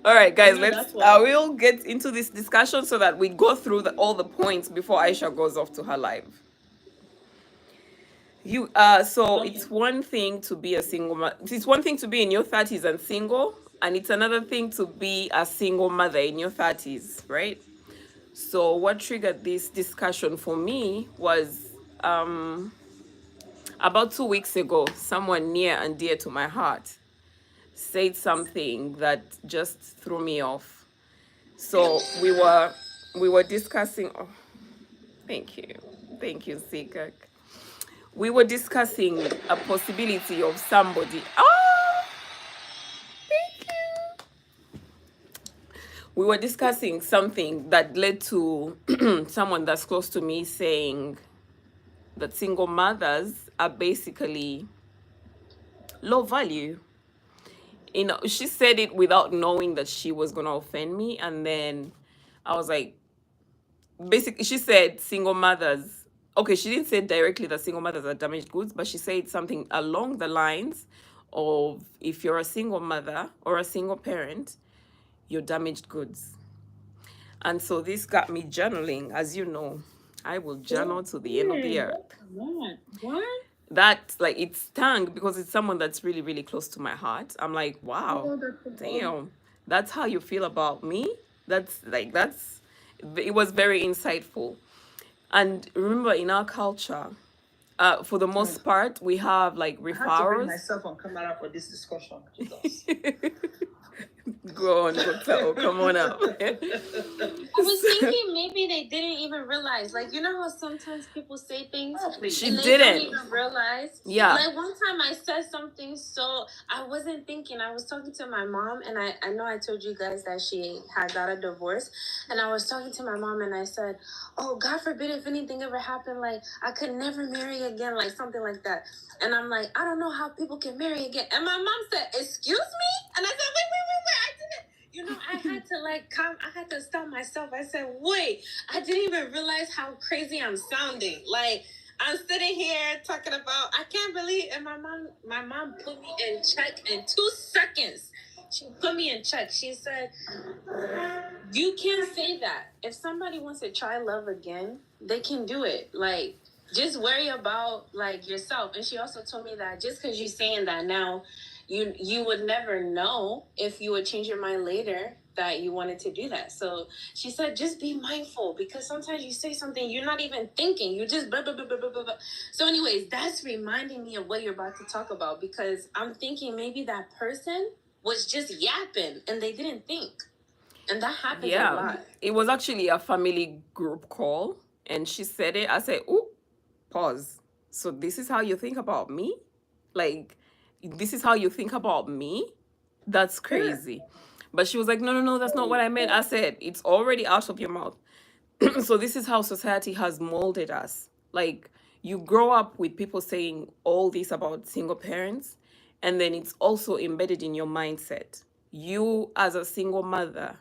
All right, guys, No, let's that's what. we'll get into this discussion so that we go through all the points before Aisha goes off to her live. So it's Okay. one thing to be a single it's one thing to be in your 30s and single, and it's another thing to be a single mother in your 30s, right? So what triggered this discussion for me was about 2 weeks ago, someone near and dear to my heart said something that just threw me off. So we were discussing. Oh, thank you, Sikak. We were discussing a possibility of somebody. Oh, thank you. We were discussing something that led to someone that's close to me saying that single mothers are basically low value. She said it without knowing that she was gonna offend me, and then I was like, basically, she said single mothers. Okay, she didn't say directly that single mothers are damaged goods, but she said something along the lines of, if you're a single mother or a single parent, you're damaged goods. And so this got me journaling. As you know, I will journal to the end of the earth. What? That, like, it stung because it's someone that's really, really close to my heart. I'm like, wow, Oh, that's so good. damn, that's how you feel about me. That's it was very insightful. And remember, in our culture, for the most part, we have like I had to bring referrals. myself on camera for this discussion. Jesus. Go on, go tell. Come on up. I was thinking maybe they didn't even realize. Like, you know how sometimes people say things She and they didn't. don't even realize? Yeah. Like, one time I said something, so I wasn't thinking. I was talking to my mom, and I know I told you guys that she had got a divorce. And I was talking to my mom, and I said, oh, God forbid if anything ever happened, like, I could never marry again, like something like that. And I'm like, I don't know how people can marry again. And my mom said, excuse me? And I said, wait, I didn't. You know, I had to I had to stop myself. I said, wait, I didn't even realize how crazy I'm sounding. Like, I'm sitting here talking about, I can't believe, and my mom put me in check in 2 seconds. She put me in check. She said, you can't say that. If somebody wants to try love again, they can do it. Like, just worry about like yourself. And she also told me that just because you're saying that now, you would never know if you would change your mind later that you wanted to do that. So she said, just be mindful, because sometimes you say something you're not even thinking. You just blah, blah, blah, blah, blah, blah, blah. So anyways, that's reminding me of what you're about to talk about, because I'm thinking maybe that person was just yapping and they didn't think. And that happens a lot. It was actually a family group call, and she said it. I said, "Oh, pause. So this is how you think about me? Like, this is how you think about me? That's crazy." But she was like, "No, no, no, that's not what I meant." I said, "It's already out of your mouth." So this is how society has molded us. Like, you grow up with people saying all this about single parents, and then it's also embedded in your mindset. You, as a single mother,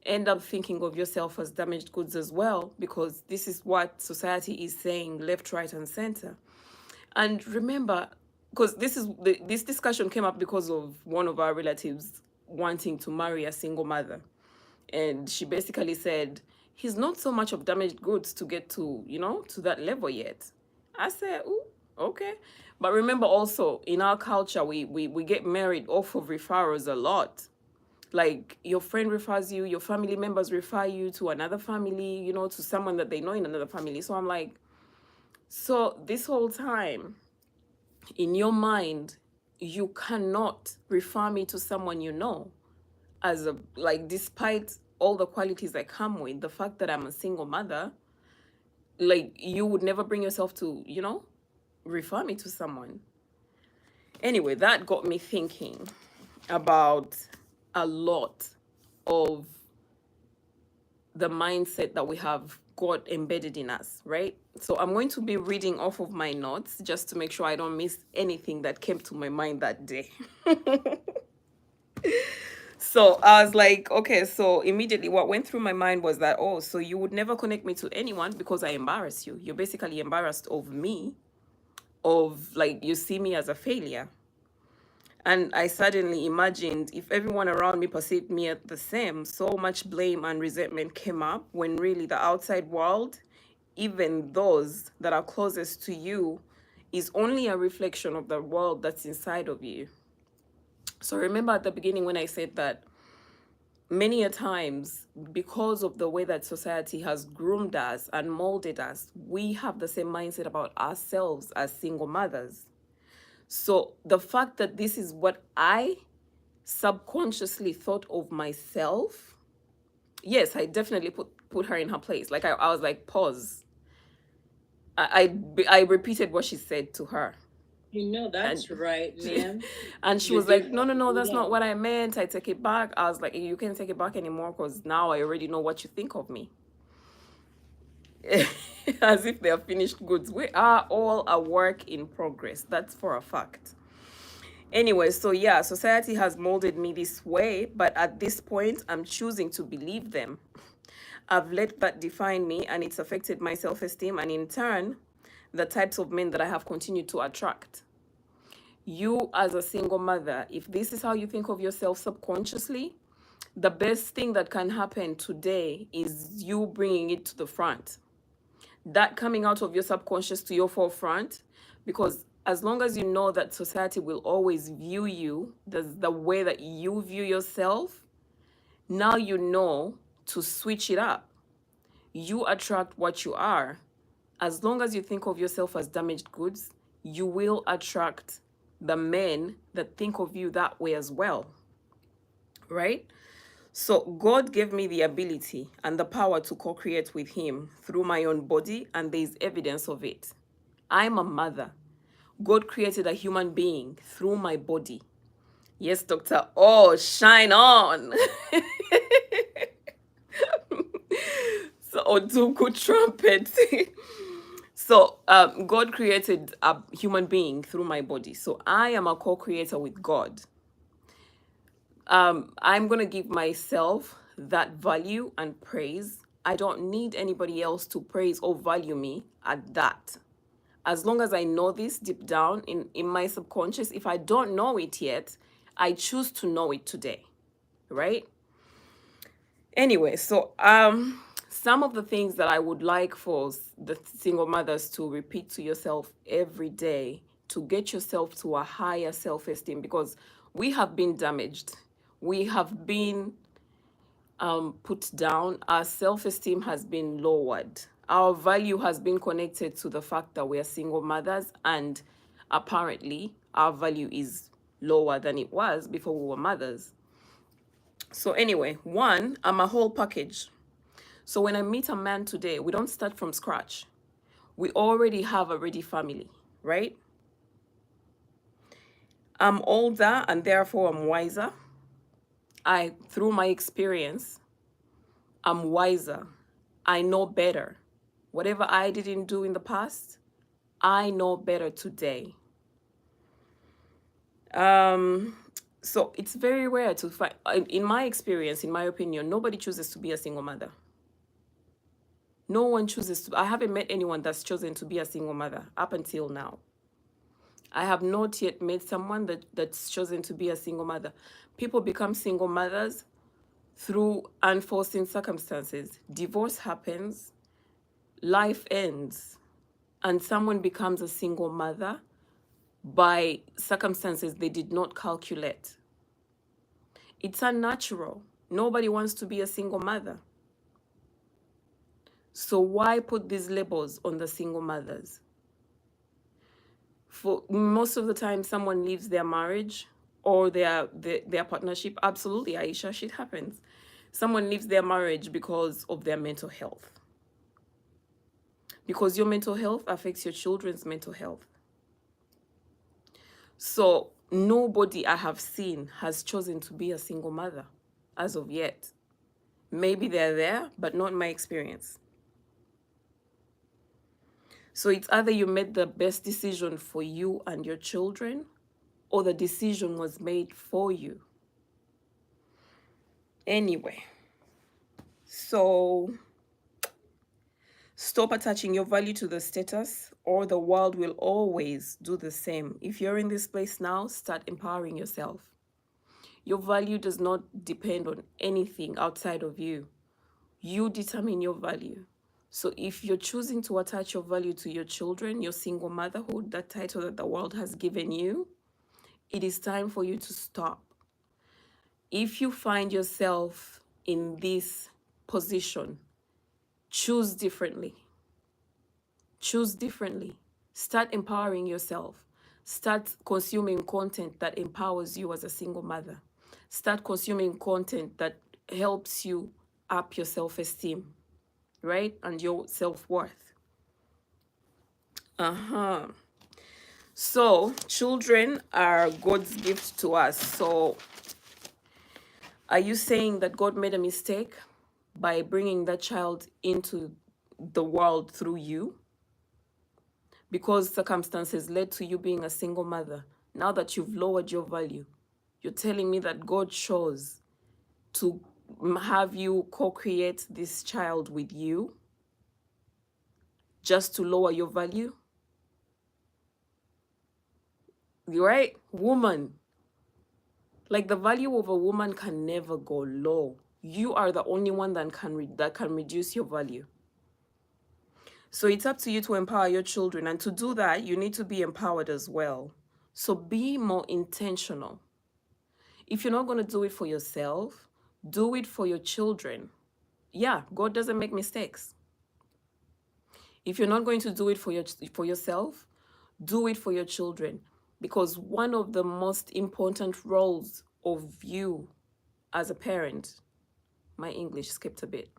end up thinking of yourself as damaged goods as well, because this is what society is saying left, right, and center. And remember, because this discussion came up because of one of our relatives wanting to marry a single mother, and she basically said he's not so much of damaged goods to get to, to that level yet. I said, ooh, okay. But remember also, in our culture, we get married off of referrals a lot. Like, your friend refers you, your family members refer you to another family, to someone that they know in another family. So I'm like, so this whole time, in your mind, you cannot refer me to someone you know, as a, like, despite all the qualities that come with the fact that I'm a single mother, like, you would never bring yourself to, refer me to someone. Anyway, that got me thinking about a lot of the mindset that we have got embedded in us, right? So I'm going to be reading off of my notes just to make sure I don't miss anything that came to my mind that day. So I was like, okay, so immediately what went through my mind was that, oh, so you would never connect me to anyone because I embarrass you. You're basically embarrassed of me, of, like, you see me as a failure. And I suddenly imagined if everyone around me perceived me as the same, so much blame and resentment came up when really the outside world, even those that are closest to you, is only a reflection of the world that's inside of you. So remember at the beginning when I said that many a times, because of the way that society has groomed us and molded us, we have the same mindset about ourselves as single mothers. So the fact that this is what I subconsciously thought of myself, yes, I definitely put her in her place. Like I was like, pause. I repeated what she said to her. You know that's right, ma'am. And she You was like, did no, no, no, that's not well. what I meant. I take it back. I was like, you can't take it back anymore because now I already know what you think of me. As if they are finished goods. We are all a work in progress. That's for a fact. Anyway, so yeah, society has molded me this way, but at this point, I'm choosing to believe them. I've let that define me, and it's affected my self esteem, and in turn, the types of men that I have continued to attract. You, as a single mother, if this is how you think of yourself subconsciously, the best thing that can happen today is you bringing it to the front. That coming out of your subconscious to your forefront, because as long as you know that society will always view you the way that you view yourself, now you know to switch it up. You attract what you are. As long as you think of yourself as damaged goods, you will attract the men that think of you that way as well, right? So God gave me the ability and the power to co-create with him through my own body, and there is evidence of it. I'm a mother. God created a human being through my body. Yes, doctor. Oh, shine on. So, Oduku trumpet. So, God created a human being through my body. So, I am a co-creator with God. I'm going to give myself that value and praise. I don't need anybody else to praise or value me at that. As long as I know this deep down in my subconscious, if I don't know it yet, I choose to know it today, right? Anyway, so some of the things that I would like for the single mothers to repeat to yourself every day to get yourself to a higher self-esteem, because we have been damaged. We have been put down. Our self-esteem has been lowered. Our value has been connected to the fact that we are single mothers, and apparently our value is lower than it was before we were mothers. So anyway, one, I'm a whole package. So when I meet a man today, we don't start from scratch. We already have a ready family, right? I'm older and therefore I'm wiser. Through my experience, I'm wiser. I know better. Whatever I didn't do in the past, I know better today. So it's very rare to find, in my experience, in my opinion, nobody chooses to be a single mother. No one chooses to. I haven't met anyone that's chosen to be a single mother up until now. I have not yet met someone that's chosen to be a single mother. People become single mothers through unforeseen circumstances. Divorce happens, life ends, and someone becomes a single mother by circumstances they did not calculate. It's unnatural. Nobody wants to be a single mother. So why put these labels on the single mothers? For most of the time, someone leaves their marriage or their partnership. Absolutely, Aisha, shit happens. Someone leaves their marriage because of their mental health. Because your mental health affects your children's mental health. So nobody I have seen has chosen to be a single mother as of yet. Maybe they're there, but not in my experience. So it's either you made the best decision for you and your children, or the decision was made for you. Anyway, so Stop attaching your value to the status, or the world will always do the same. If you're in this place now, start empowering yourself. Your value does not depend on anything outside of you. You determine your value. So if you're choosing to attach your value to your children, your single motherhood, that title that the world has given you, it is time for you to stop. If you find yourself in this position, choose differently. Choose differently. Start empowering yourself. Start consuming content that empowers you as a single mother. Start consuming content that helps you up your self-esteem, right? And your self-worth. So children are God's gift to us. So are you saying that God made a mistake by bringing that child into the world through you? Because circumstances led to you being a single mother. Now that you've lowered your value, you're telling me that God chose to have you co-create this child with you just to lower your value? Right? Woman. Like, the value of a woman can never go low. You are the only one that can reduce your value. So it's up to you to empower your children. And to do that, you need to be empowered as well. So be more intentional. If you're not going to do it for yourself, do it for your children. Yeah, God doesn't make mistakes. If you're not going to do it for yourself, do it for your children. Because one of the most important roles of you as a parent, my English skipped a bit.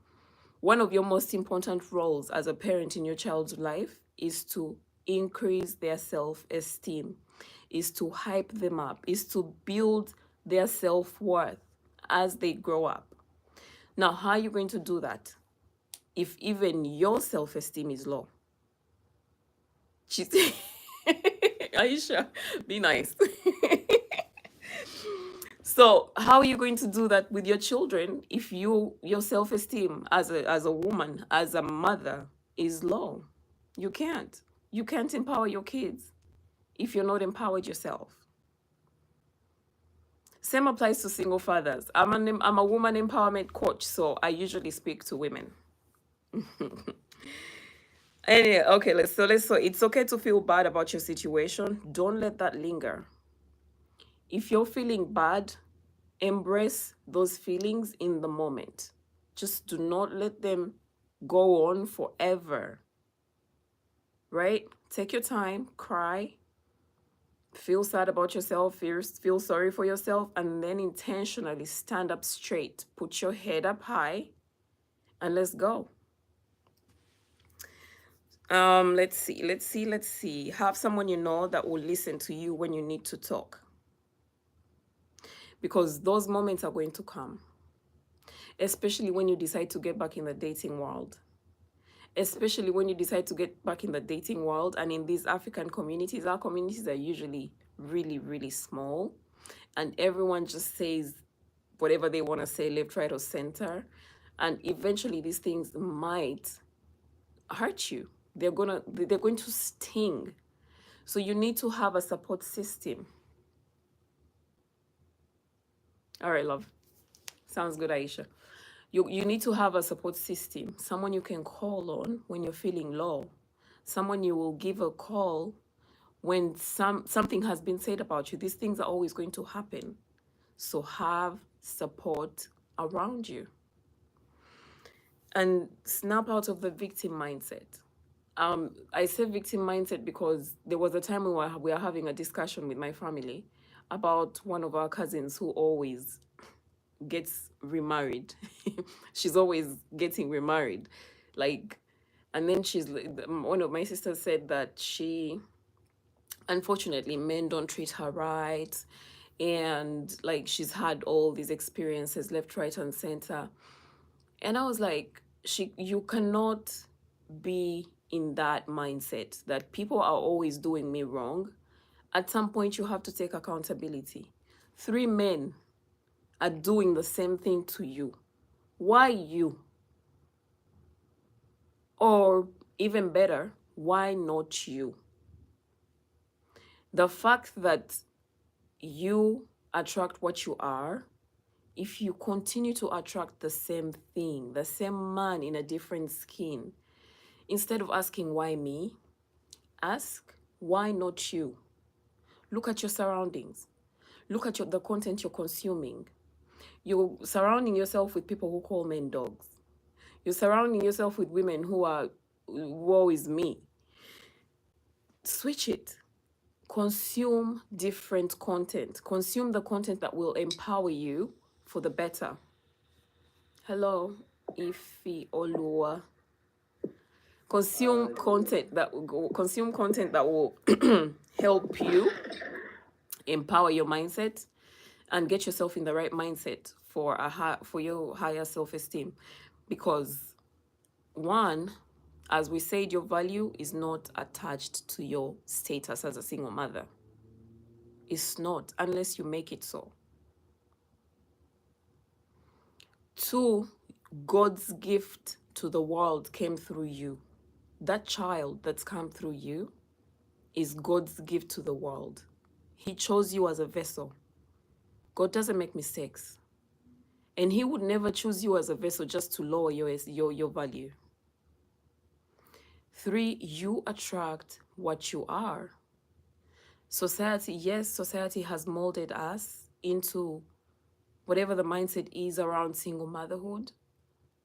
One of your most important roles as a parent in your child's life is to increase their self-esteem, is to hype them up, is to build their self-worth as they grow up. Now, how are you going to do that if even your self-esteem is low? Aisha, be nice. So how are you going to do that with your children if your self-esteem as a woman, as a mother, is low? You can't. You can't empower your kids if you're not empowered yourself. Same applies to single fathers. I'm a woman empowerment coach, so I usually speak to women. Anyway, okay, so it's okay to feel bad about your situation. Don't let that linger. If you're feeling bad, embrace those feelings in the moment. Just do not let them go on forever. Right? Take your time, cry, feel sad about yourself, feel sorry for yourself, and then intentionally stand up straight. Put your head up high and let's go. Let's see. Have someone you know that will listen to you when you need to talk. Because those moments are going to come. Especially when you decide to get back in the dating world. Especially when you decide to get back in the dating world, and in these African communities, our communities are usually really, really small, and everyone just says whatever they want to say, left, right, or center, and eventually these things might hurt you. They're going to sting. So you need to have a support system. All right, love. Sounds good, Aisha. You need to have a support system, someone you can call on when you're feeling low, someone you will give a call when something has been said about you. These things are always going to happen. So have support around you. And snap out of the victim mindset. I say victim mindset because there was a time when we were having a discussion with my family about one of our cousins who always gets remarried. She's always getting remarried. Like, and then one of my sisters said that unfortunately, men don't treat her right. And like, she's had all these experiences left, right, and center. And I was like, you cannot be in that mindset that people are always doing me wrong. At some point, you have to take accountability. 3 men are doing the same thing to you. Why you? Or even better, why not you? The fact that you attract what you are, if you continue to attract the same thing, the same man in a different skin, instead of asking why me, ask why not you? Look at your surroundings. Look at the content you're consuming. You're surrounding yourself with people who call men dogs. You're surrounding yourself with women who are, woe is me. Switch it. Consume different content. Consume the content that will empower you for the better. Hello, Ifi Olua. Consume content that will help you empower your mindset and get yourself in the right mindset for your higher self-esteem. Because one, as we said, your value is not attached to your status as a single mother. It's not, unless you make it so. Two, God's gift to the world came through you. That child that's come through you is God's gift to the world. He chose you as a vessel. God doesn't make mistakes. And he would never choose you as a vessel just to lower your value. Three, you attract what you are. Society, yes, society has molded us into whatever the mindset is around single motherhood.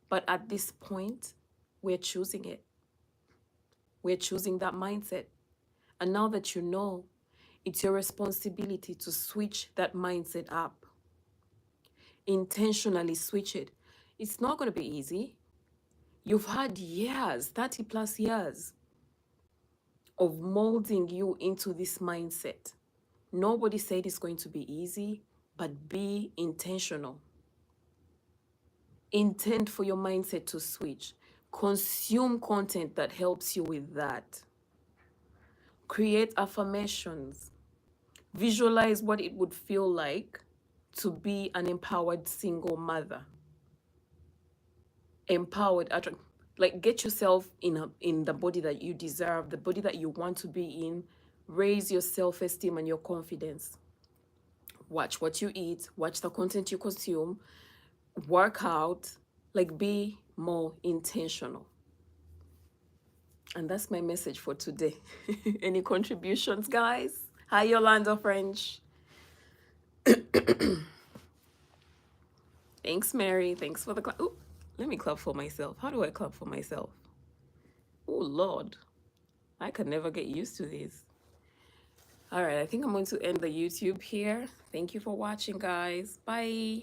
But at this point, we're choosing it. We're choosing that mindset. And now that you know, it's your responsibility to switch that mindset up. Intentionally switch it. It's not going to be easy. You've had years, 30 plus years of molding you into this mindset. Nobody said it's going to be easy, but be intentional. Intend for your mindset to switch. Consume content that helps you with that. Create affirmations. Visualize what it would feel like to be an empowered single mother. Empowered, like get yourself in the body that you deserve, the body that you want to be in. Raise your self-esteem and your confidence. Watch what you eat, watch the content you consume, work out, like be more intentional. And that's my message for today. Any contributions, guys? Hi, Yolanda French. Thanks, Mary. Thanks for the clap. Ooh, let me clap for myself. How do I clap for myself? Oh, Lord. I could never get used to this. All right, I think I'm going to end the YouTube here. Thank you for watching, guys. Bye.